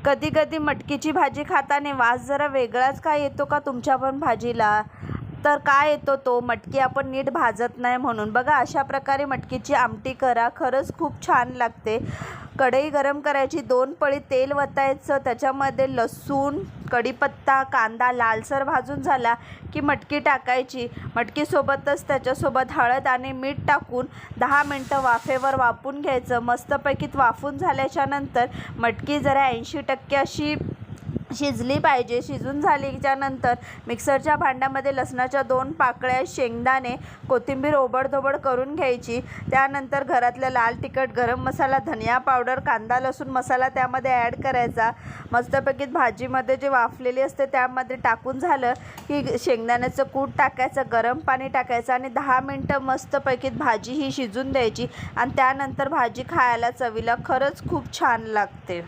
कधी कधी मटकीची भाजी खाताना वास जरा वेगळाच काय येतो का तुमच्या पण भाजीला? तर काय येतो तो? मटकी आपण नीट भाजत नाही म्हणून. बघा अशा प्रकारे मटकीची आमटी करा, खरंच खूप छान लागते. कढई गरम करायची, 2 पळी तेल वतायचं, त्याच्यामध्ये लसूण, कढीपत्ता, कांदा लालसर भाजून झाला की मटकी टाकायची. मटकीसोबतच त्याच्यासोबत हळद आणि मीठ टाकून 10 मिनटं वाफेवर वाफून घ्यायचं. मस्तपैकी वाफून झाल्याच्या नंतर मटकी जरा 80% अशी शिजली पाहिजे. शिजून झाल्याच्या नंतर मिक्सरच्या भांड्यामध्ये लसणाच्या 2 पाकळ्या, शेंगदाणे, कोथिंबीर ओबडधोबड करून घ्यायची. त्यानंतर घरातला लाल तिखट, गरम मसाला, धनिया पावडर, कांदा लसूण मसाला त्यामध्ये ॲड करायचा. मस्तपैकी भाजीमध्ये जे वाफलेली असते त्यामध्ये टाकून झालं की शेंगदाण्याचं कूट टाकायचं, गरम पाणी टाकायचं आणि 10 मिनटं मस्तपैकी भाजी ही शिजून द्यायची आणि त्यानंतर भाजी खायला चवीला खरंच खूप छान लागते.